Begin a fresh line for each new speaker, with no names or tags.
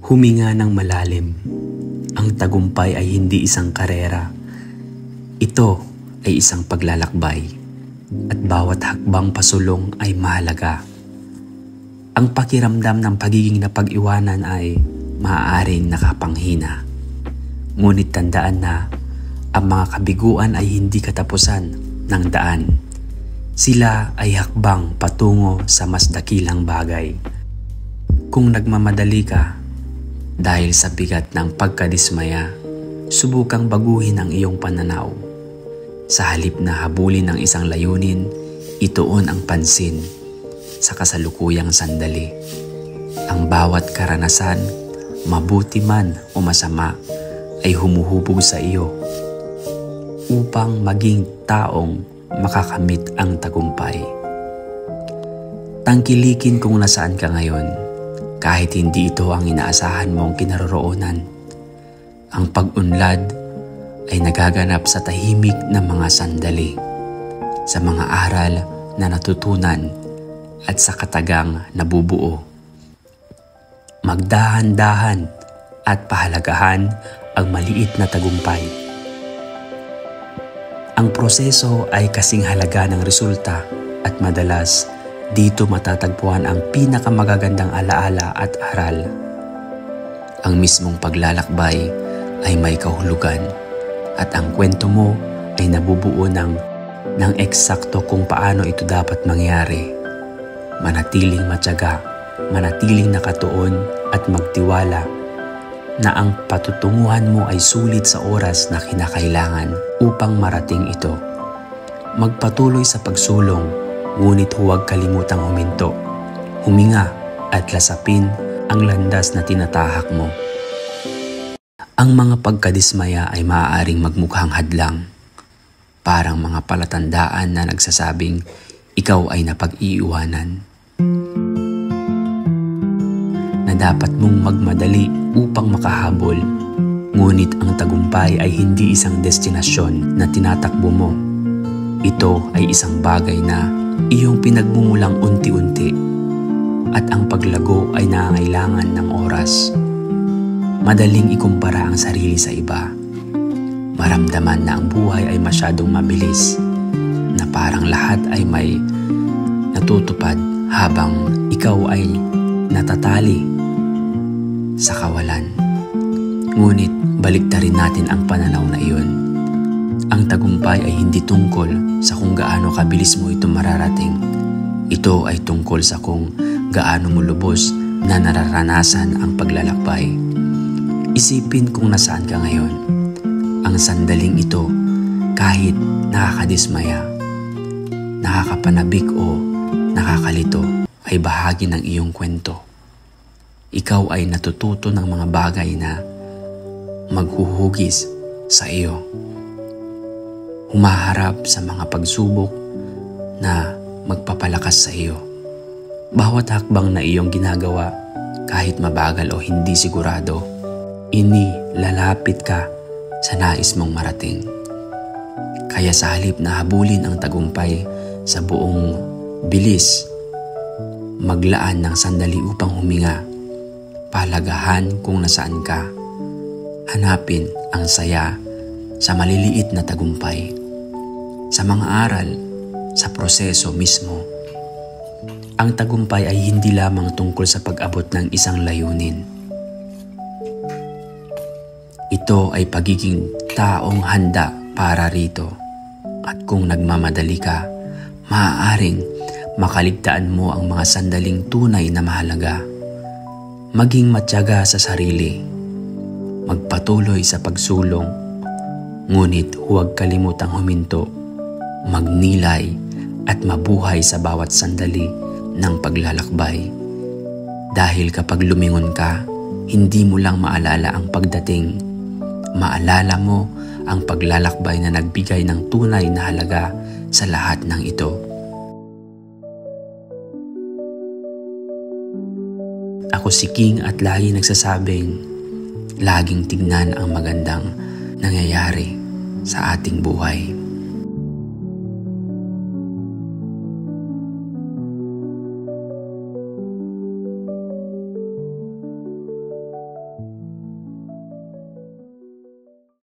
Huminga ng malalim. Ang tagumpay ay hindi isang karera. Ito ay isang paglalakbay at bawat hakbang pasulong ay mahalaga. Ang pakiramdam ng pagiging napag-iwanan ay maaaring nakapanghina. Ngunit tandaan na ang mga kabiguan ay hindi katapusan ng daan. Sila ay hakbang patungo sa mas dakilang bagay. Kung nagmamadali ka dahil sa bigat ng pagkadismaya, subukang baguhin ang iyong pananaw. Sa halip na habulin ang isang layunin, ituon ang pansin sa kasalukuyang sandali. Ang bawat karanasan, mabuti man o masama, ay humuhubog sa iyo upang maging taong makakamit ang tagumpay. Tangkilikin kung nasaan ka ngayon, kahit hindi ito ang inaasahan mong kinaroroonan. Ang pag-unlad ay nagaganap sa tahimik na mga sandali, sa mga aral na natutunan at sa katagang nabubuo. Magdahan-dahan at pahalagahan ang maliit na tagumpay. Ang proseso ay kasing halaga ng resulta at madalas dito matatagpuan ang pinakamagagandang alaala at aral. Ang mismong paglalakbay ay may kahulugan at ang kwento mo ay nabubuo ng eksakto kung paano ito dapat mangyari. Manatiling matyaga, manatiling nakatuon at magtiwala na ang patutunguhan mo ay sulit sa oras na kinakailangan upang marating ito. Magpatuloy sa pagsulong, ngunit huwag kalimutang huminto, huminga at lasapin ang landas na tinatahak mo. Ang mga pagkadismaya ay maaaring magmukhang hadlang, parang mga palatandaan na nagsasabing ikaw ay napag-iiwanan. Na dapat mong magmadali upang makahabol, ngunit ang tagumpay ay hindi isang destinasyon na tinatakbo mo. Ito ay isang bagay na iyong pinagmumulang unti-unti at ang paglago ay nangangailangan ng oras. Madaling ikumpara ang sarili sa iba. Maramdaman na ang buhay ay masyadong mabilis, na parang lahat ay may natutupad habang ikaw ay natatali sa kawalan. Ngunit baliktarin natin ang pananaw na iyon. Ang tagumpay ay hindi tungkol sa kung gaano kabilis mo ito mararating. Ito ay tungkol sa kung gaano mo lubos na nararanasan ang paglalakbay. Isipin kung nasaan ka ngayon. Ang sandaling ito, kahit nakakadismaya, nakakapanabik o nakakalito, ay bahagi ng iyong kwento. Ikaw ay natututo ng mga bagay na maghuhugis sa iyo. Humaharap sa mga pagsubok na magpapalakas sa iyo. Bawat hakbang na iyong ginagawa, kahit mabagal o hindi sigurado, lalapit ka sa nais mong marating. Kaya sa halip na habulin ang tagumpay sa buong bilis, maglaan ng sandali upang huminga, palagahan kung nasaan ka, hanapin ang saya sa maliliit na tagumpay, sa mga aral, sa proseso mismo. Ang tagumpay ay hindi lamang tungkol sa pag-abot ng isang layunin. Ito ay pagiging taong handa para rito. At kung nagmamadali ka, maaaring makaligtaan mo ang mga sandaling tunay na mahalaga. Maging matyaga sa sarili. Magpatuloy sa pagsulong. Ngunit huwag kalimutang huminto, magnilay at mabuhay sa bawat sandali ng paglalakbay. Dahil kapag lumingon ka, hindi mo lang maalala ang pagdating. Maalala mo ang paglalakbay na nagbigay ng tunay na halaga sa lahat ng ito. Ako si King at lagi nagsasabing, laging tignan ang magandang nangyayari sa ating buhay.